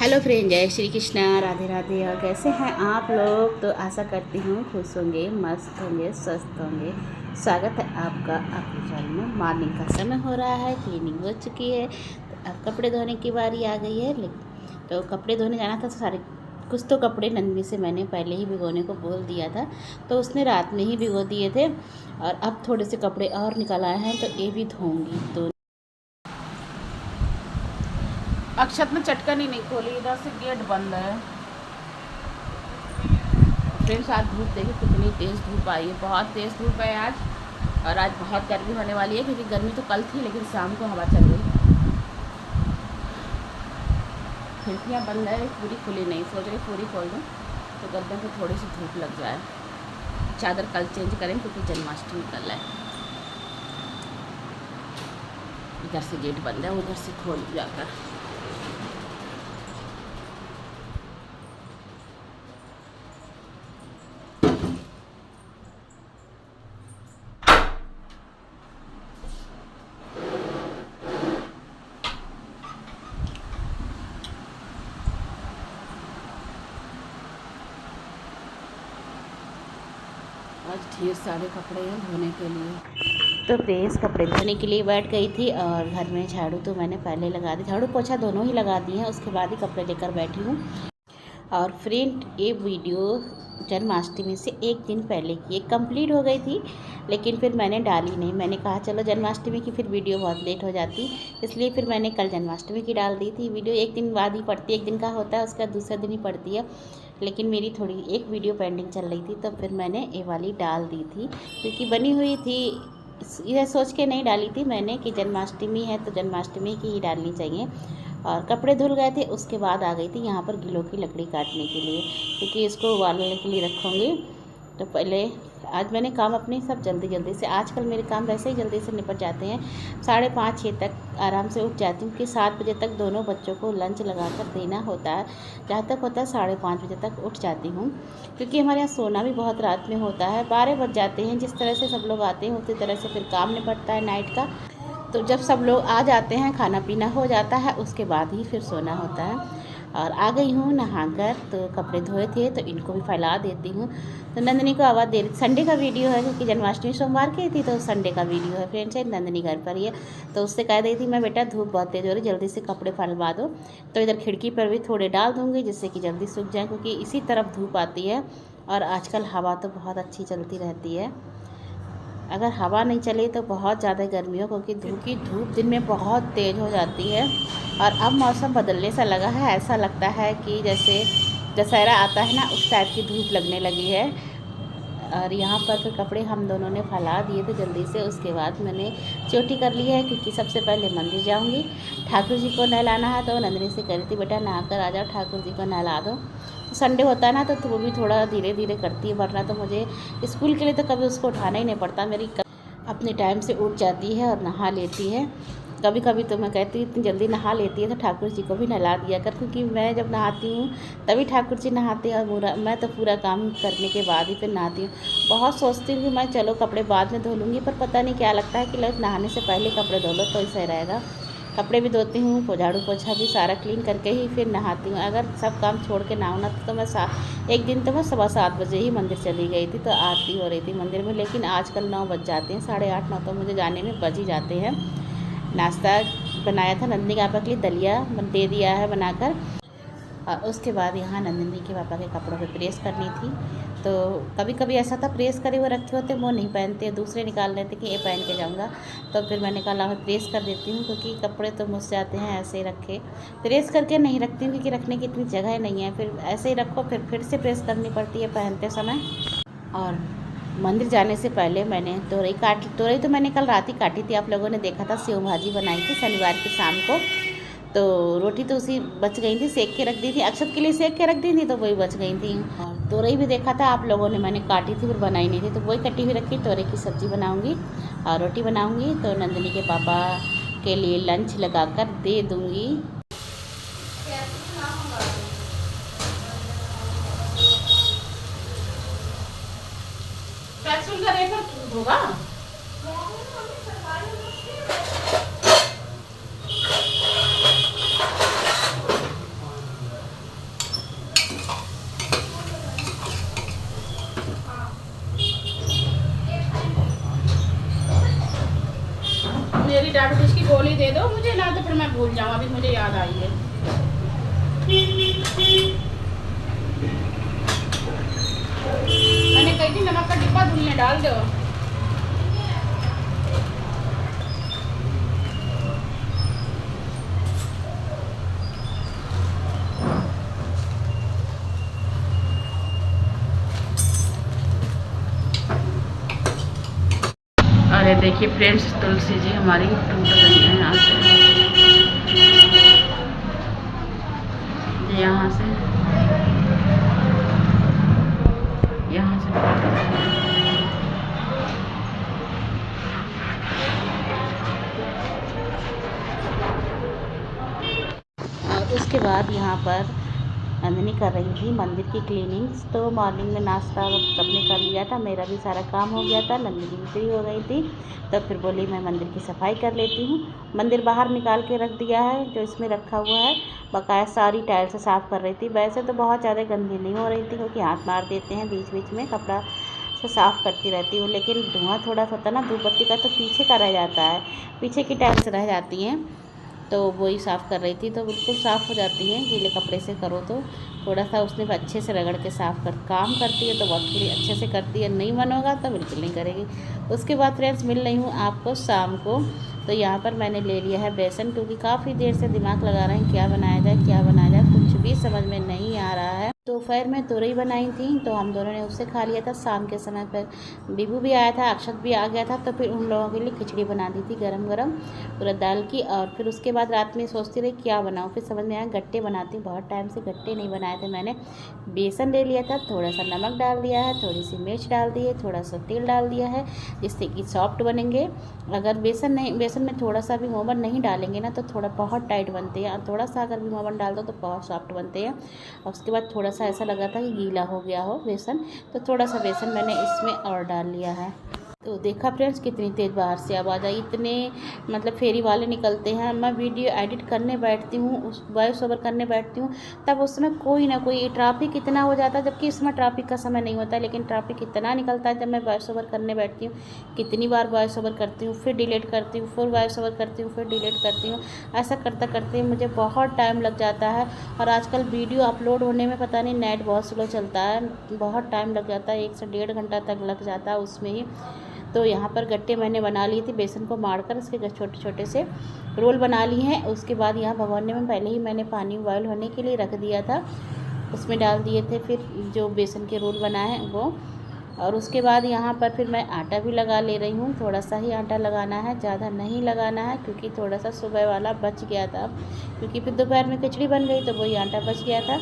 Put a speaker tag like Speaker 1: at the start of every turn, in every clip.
Speaker 1: Hello friend, जय श्री कृष्णा, राधे राधे। और कैसे हैं आप लोग? तो आशा करती हूँ खुश होंगे, मस्त होंगे, स्वस्थ होंगे। स्वागत है आपका अपने चैनल में। मॉर्निंग का समय हो रहा है, क्लीनिंग हो चुकी है, तो अब कपड़े धोने की बारी आ गई है। तो कपड़े धोने जाना था, तो सारे कुछ तो कपड़े नंदनी से मैंने पहले ही भिगोने को बोल दिया था, तो उसने रात में ही भिगो दिए थे। और अब थोड़े से कपड़े और निकल आए हैं, तो ये भी धोऊँगी। तो अक्षत ने चटकन ही नहीं खोली, इधर से गेट बंद है। फ्रेंड्स, आज धूप देखिए कितनी तेज़ धूप आई है, बहुत तेज़ धूप है आज। और आज बहुत गर्मी होने वाली है, क्योंकि गर्मी तो कल थी, लेकिन शाम को हवा चल रही। खिड़कियाँ बंद है, पूरी खुली नहीं, सोच रही पूरी खोल दूँ तो गर्दन को थोड़ी सी धूप लग जाए। चादर कल चेंज करें, क्योंकि जन्माष्टमी कल है। इधर से गेट बंद है, उधर से खोल जाकर। आज ढेर सारे कपड़े हैं धोने के लिए। तो प्रेस कपड़े धोने के लिए बैठ गई थी, और घर में झाड़ू तो मैंने पहले लगा दी, झाड़ू पोछा दोनों ही लगा दिए हैं। उसके बाद ही कपड़े लेकर बैठी हूँ। और फ्रेंड, ये वीडियो जन्माष्टमी से एक दिन पहले की कंप्लीट हो गई थी, लेकिन फिर मैंने डाली नहीं। मैंने कहा चलो जन्माष्टमी की फिर वीडियो बहुत लेट हो जाती, इसलिए फिर मैंने कल जन्माष्टमी की डाल दी थी। वीडियो एक दिन बाद ही पड़ती है, एक दिन का होता है, उसका दूसरा दिन ही पड़ती है। लेकिन मेरी थोड़ी एक वीडियो पेंडिंग चल रही थी, तो फिर मैंने ये वाली डाल दी थी, क्योंकि बनी हुई थी। यह सोच के नहीं डाली थी मैंने कि जन्माष्टमी है तो जन्माष्टमी की ही डालनी चाहिए। और कपड़े धुल गए थे, उसके बाद आ गई थी यहाँ पर गिलों की लकड़ी काटने के लिए, क्योंकि इसको उबालने के लिए रखूँगी। तो पहले आज मैंने काम अपने सब जल्दी जल्दी से, आजकल मेरे काम वैसे ही जल्दी से निपट जाते हैं। 5:30-6 तक आराम से उठ जाती हूँ, कि 7 बजे तक दोनों बच्चों को लंच लगाकर देना होता है। जहाँ तक होता है 5:30 बजे तक उठ जाती हूँ, क्योंकि हमारे यहाँ सोना भी बहुत रात में होता है। 12 बज जाते हैं, जिस तरह से सब लोग आते हैं उसी तरह से फिर काम निपटता है नाइट का। तो जब सब लोग आ जाते हैं, खाना पीना हो जाता है, उसके बाद ही फिर सोना होता है। और आ गई हूँ नहाकर, तो कपड़े धोए थे तो इनको भी फैला देती हूँ। तो नंदनी को आवाज़ दे रही, संडे का वीडियो है, क्योंकि जन्माष्टमी सोमवार की थी, तो संडे का वीडियो है फ्रेंड्स। नंदनी घर पर ही है, तो उससे कह रही थी मैं, बेटा धूप बहुत तेज़ हो रही, जल्दी से कपड़े फैलवा दो। तो इधर खिड़की पर भी थोड़े डाल दूँगी, जिससे कि जल्दी सूख जाए, क्योंकि इसी तरफ धूप आती है। और आजकल हवा तो बहुत अच्छी चलती रहती है। अगर हवा नहीं चले तो बहुत ज़्यादा गर्मी हो, क्योंकि धूप दिन में बहुत तेज़ हो जाती है। और अब मौसम बदलने सा लगा है, ऐसा लगता है कि जैसे दशहरा आता है ना, उस टाइप की धूप लगने लगी है। और यहाँ पर फिर कपड़े हम दोनों ने फैला दिए थे जल्दी से। उसके बाद मैंने चोटी कर ली है, क्योंकि सबसे पहले मंदिर जाऊँगी। ठाकुर जी को नहलाना है, तो नंदनी से कह रही थी बेटा नहाकर आ जाओ, ठाकुर जी को नहला दो। तो संडे होता है ना, तो वो भी थोड़ा धीरे धीरे करती है, वरना तो मुझे स्कूल के लिए तो कभी उसको उठाना ही नहीं पड़ता। मेरी अपने टाइम से उठ जाती है और नहा लेती है। कभी कभी तो मैं कहती हूँ इतनी जल्दी नहा लेती है तो ठाकुर जी को भी नहला दिया कर, क्योंकि मैं जब नहाती हूँ तभी ठाकुर जी नहाते हैं, और मैं तो पूरा काम करने के बाद ही फिर नहाती हूँ। बहुत सोचती हूँ कि मैं चलो कपड़े बाद में धो लूँगी, पर पता नहीं क्या लगता है कि लोग नहाने से पहले कपड़े धो लो तो सही रहेगा। कपड़े भी धोती हूँ, झाड़ू पोछा भी सारा क्लीन करके ही फिर नहाती हूँ। अगर सब काम छोड़ के नहाऊँ ना, तो मैं एक दिन तो मैं 7:15 बजे ही मंदिर चली गई थी, तो आरती हो रही थी मंदिर में। लेकिन आजकल 9 बज जाते हैं, 8:30-9 तो मुझे जाने में बज ही जाते हैं। नाश्ता बनाया था नंदनी के पापा के लिए, दलिया दे दिया है बनाकर। और उसके बाद यहाँ नंदनी के पापा के कपड़ों पे प्रेस करनी थी। तो कभी कभी ऐसा था, प्रेस करे हुए रखे होते वो नहीं पहनते, दूसरे निकाल लेते कि ये पहन के जाऊँगा। तो फिर मैंने कहा मैं प्रेस कर देती हूँ, क्योंकि कपड़े तो मुझ जाते हैं ऐसे ही रखे। प्रेस करके नहीं रखती हूँ, क्योंकि रखने की इतनी जगह नहीं है, फिर ऐसे ही रखो, फिर से प्रेस करनी पड़ती है पहनते समय। और मंदिर जाने से पहले मैंने तोरई तो मैंने कल रात ही काटी थी, आप लोगों ने देखा था। सेव भाजी बनाई थी शनिवार की शाम को, तो रोटी तो उसी बच गई थी, सेक के रख दी थी, अक्षत के लिए सेक के रख दी थी, तो वही बच गई थी। और तोरई भी देखा था आप लोगों ने, मैंने काटी थी फिर बनाई नहीं थी, तो वही कटी हुई रखी। तोरई की सब्ज़ी बनाऊँगी और रोटी बनाऊँगी, तो नंदनी के पापा के लिए लंच लगाकर दे दूँगी। होगा मुझे हिला दो, फिर मैं भूल जाऊँ। अभी मुझे याद आई है। मैंने कही थी नमक का डिब्बा धुलने डाल दो। अरे देखिए फ्रेंड्स, तुलसी जी हमारी टूट गई है यहाँ से, यहाँ से और उसके बाद यहाँ पर नंदिनी कर रही थी मंदिर की क्लीनिंग्स। तो मॉर्निंग में नाश्ता सबने कर लिया था, मेरा भी सारा काम हो गया था, नंदिनी भी फ्री हो गई थी। तो फिर बोली मैं मंदिर की सफाई कर लेती हूँ। मंदिर बाहर निकाल के रख दिया है, जो इसमें रखा हुआ है, बकाया सारी टाइल से साफ़ कर रही थी। वैसे तो बहुत ज़्यादा गंदी नहीं हो रही थी, क्योंकि हाथ मार देते हैं बीच बीच में, कपड़ा से साफ़ करती रहती हूँ। लेकिन धुआं थोड़ा सा होता है ना धूप बत्ती का, तो पीछे का रह जाता है, पीछे की टाइल्स रह जाती हैं। तो वही साफ़ कर रही थी, तो बिल्कुल साफ़ हो जाती हैं गीले कपड़े से करो तो। थोड़ा सा उसने अच्छे से रगड़ के साफ़ कर काम करती है, तो बहुत थोड़ी अच्छे से करती है। नहीं मन होगा तो बिल्कुल नहीं करेगी। उसके बाद फ्रेंड्स मिल रही हूँ आपको शाम को। तो यहाँ पर मैंने ले लिया है बेसन, क्योंकि काफ़ी देर से दिमाग लगा रहे हैं क्या बनाया जाए क्या बनाया जाए, कुछ भी समझ में नहीं आ रहा है। दोपहर में तुरई बनाई थी, तो हम दोनों ने उससे खा लिया था। शाम के समय पर बिबू भी आया था, अक्षत भी आ गया था, तो फिर उन लोगों के लिए खिचड़ी बना दी थी गरम गरम उड़द दाल की। और फिर उसके बाद रात में सोचती रही क्या बनाऊँ, फिर समझ में आया गट्टे बनाती हूँ। बहुत टाइम से गट्टे नहीं बनाए थे मैंने। बेसन ले लिया था, थोड़ा सा नमक डाल दिया है, थोड़ी सी मिर्च डाल दी है, थोड़ा सा तेल डाल दिया है, जिससे कि सॉफ्ट बनेंगे। अगर बेसन में थोड़ा सा भी मोमन नहीं डालेंगे ना, तो थोड़ा बहुत टाइट बनते हैं, और थोड़ा सा अगर भी मोमन डाल दो तो बहुत सॉफ्ट बनते हैं। और उसके बाद थोड़ा सा ऐसा लगा था कि गीला हो गया हो बेसन, तो थोड़ा सा बेसन मैंने इसमें और डाल लिया है। तो देखा फ्रेंड्स कितनी तेज़ बाहर से आवाज़ आई, इतने मतलब फेरी वाले निकलते हैं। मैं वीडियो एडिट करने बैठती हूँ, उस वॉइस ओवर करने बैठती हूँ, तब उस समय कोई ना कोई ट्रैफिक इतना हो जाता है, जबकि इसमें ट्रैफिक का समय नहीं होता है, लेकिन ट्रैफिक इतना निकलता है जब मैं वॉइस ओवर करने बैठती हूँ। कितनी बार वॉइस ओवर करती हूँ, फिर डिलीट करती हूँ, फिर वॉइस ओवर करती हूँ, फिर डिलीट करती हूँ। ऐसा करते करते मुझे बहुत टाइम लग जाता है। और आजकल वीडियो अपलोड होने में पता नहीं नेट बहुत स्लो चलता है, बहुत टाइम लग जाता है, 1 से 1.5 घंटा तक लग जाता है उसमें ही। तो यहाँ पर गट्टे मैंने बना लिए थे, बेसन को मारकर उसके छोटे छोटे से रोल बना लिए हैं। उसके बाद यहाँ भगोने में पहले ही मैंने पानी बॉयल होने के लिए रख दिया था, उसमें डाल दिए थे फिर जो बेसन के रोल बनाए हैं वो। और उसके बाद यहाँ पर फिर मैं आटा भी लगा ले रही हूँ। थोड़ा सा ही आटा लगाना है, ज़्यादा नहीं लगाना है, क्योंकि थोड़ा सा सुबह वाला बच गया था, क्योंकि फिर दोपहर में खिचड़ी बन गई तो वही आटा बच गया था।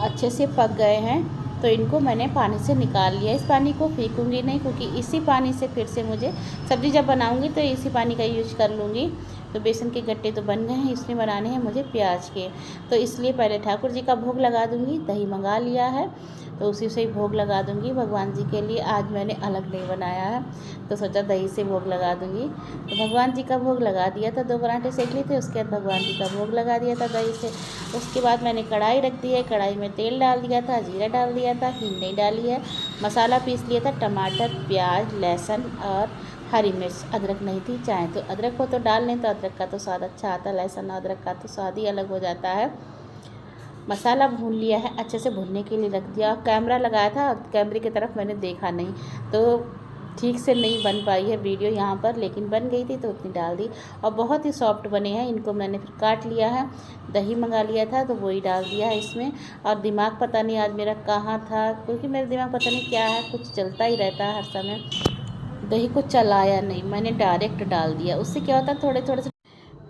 Speaker 1: अच्छे से पक गए हैं, तो इनको मैंने पानी से निकाल लिया। इस पानी को फेंकूंगी नहीं, क्योंकि इसी पानी से फिर से मुझे सब्ज़ी जब बनाऊंगी तो इसी पानी का यूज कर लूँगी। तो बेसन के गट्टे तो बन गए हैं, इसमें बनाने हैं मुझे प्याज के। तो इसलिए पहले ठाकुर जी का भोग लगा दूँगी। दही मंगा लिया है, तो उसी से ही भोग लगा दूँगी भगवान जी के लिए। आज मैंने अलग नहीं बनाया है, तो सोचा दही से भोग लगा दूँगी। तो भगवान जी का भोग लगा दिया था, 2 पराठे सेक लिए थे, उसके बाद भगवान जी का भोग लगा दिया था दही से। उसके बाद मैंने कढ़ाई रख दी है, कढ़ाई में तेल डाल दिया था, जीरा डाल दिया था, हींग नहीं डाली है, मसाला पीस लिया था, टमाटर, प्याज, लहसुन और हरी मिर्च। अदरक नहीं थी, चाहे तो अदरक हो तो डाल लें, तो अदरक का तो स्वाद अच्छा आता है, लहसुन और अदरक का तो स्वाद ही अलग हो जाता है। मसाला भून लिया है, अच्छे से भूनने के लिए रख दिया। कैमरा लगाया था, कैमरे की तरफ मैंने देखा नहीं, तो ठीक से नहीं बन पाई है वीडियो यहाँ पर, लेकिन बन गई थी तो उतनी डाल दी। और बहुत ही सॉफ्ट बने हैं। इनको मैंने फिर काट लिया है, दही मंगा लिया था तो वही डाल दिया है इसमें। और दिमाग पता नहीं आज मेरा कहाँ था, क्योंकि मेरा दिमाग पता नहीं क्या है, कुछ चलता ही रहता है हर समय। दही को चलाया नहीं, मैंने डायरेक्ट डाल दिया। उससे क्या होता है, थोड़े थोड़े से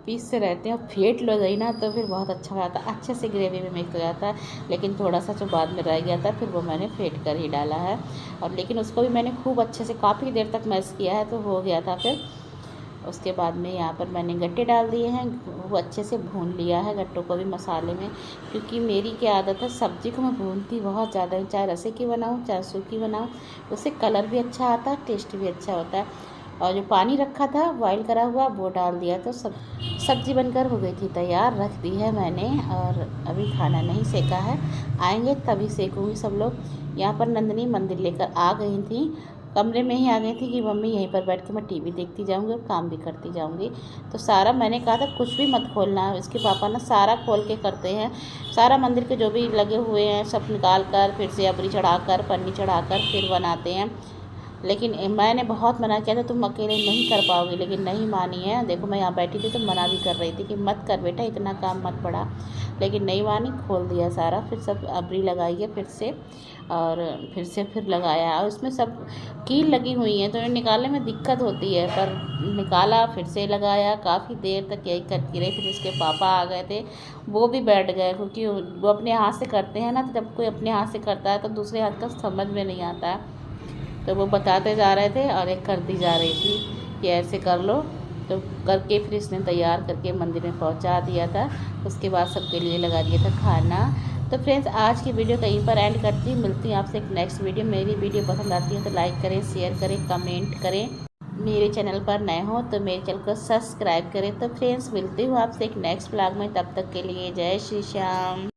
Speaker 1: पीस से रहते हैं, और फेंट लो गई ना तो फिर बहुत अच्छा हो जाता है, अच्छे से ग्रेवी में मिक्स हो जाता है। लेकिन थोड़ा सा जो बाद में रह गया था, फिर वो मैंने फेंट कर ही डाला है। और लेकिन उसको भी मैंने खूब अच्छे से काफ़ी देर तक मैश किया है, तो हो गया था। फिर उसके बाद में यहाँ पर मैंने गट्टे डाल दिए हैं, वो अच्छे से भून लिया है गट्टों को भी मसाले में। क्योंकि मेरी क्या आदत है, सब्ज़ी को मैं भूनती बहुत ज़्यादा हूँ, चाहे रसे की बनाऊँ चाहे सूखी बनाऊँ, उससे कलर भी अच्छा आता है, टेस्ट भी अच्छा होता है। और जो पानी रखा था बॉयल करा हुआ, वो डाल दिया, तो सब्ज़ी बनकर हो गई थी तैयार, रख दी है मैंने। और अभी खाना नहीं सेका है, आएंगे तभी सेकूँगी सब लोग। यहाँ पर नंदिनी मंदिर लेकर आ गई थी, कमरे में ही आ गई थी कि मम्मी यहीं पर बैठ के मैं टीवी देखती जाऊंगी और काम भी करती जाऊंगी। तो सारा मैंने कहा था कुछ भी मत खोलना है, इसके पापा ना सारा खोल के करते हैं, सारा मंदिर के जो भी लगे हुए हैं सब निकाल कर फिर से अबरी चढ़ाकर पन्नी चढ़ाकर फिर बनाते हैं। लेकिन मैंने बहुत मना किया था तुम अकेले नहीं कर पाओगे, लेकिन नहीं मानी है। देखो मैं यहाँ बैठी थी तो मना भी कर रही थी कि मत कर बेटा, इतना काम मत बढ़ा, लेकिन नहीं मानी, खोल दिया सारा। फिर सब अबरी लगाई है फिर से, और फिर लगाया। और उसमें सब कील लगी हुई हैं तो निकालने में दिक्कत होती है, पर निकाला फिर से लगाया। काफ़ी देर तक यही करती रही। फिर उसके पापा आ गए थे, वो भी बैठ गए, क्योंकि वो अपने हाथ से करते हैं ना, तो जब कोई अपने हाथ से करता है तो दूसरे हाथ का समझ में नहीं आता है। तो वो बताते जा रहे थे और एक करती जा रही थी कि ऐसे कर लो। तो करके फिर इसने तैयार करके मंदिर में पहुंचा दिया था। उसके बाद सबके लिए लगा दिया था खाना। तो फ्रेंड्स आज की वीडियो कहीं पर एंड करती हूँ, मिलती हूँ आपसे एक नेक्स्ट वीडियो। मेरी वीडियो पसंद आती है तो लाइक करें, शेयर करें, कमेंट करें। मेरे चैनल पर नए हो तो मेरे चैनल को सब्सक्राइब करें। तो फ्रेंड्स मिलती हूँ आपसे एक नेक्स्ट व्लॉग में, तब तक के लिए जय श्री श्याम।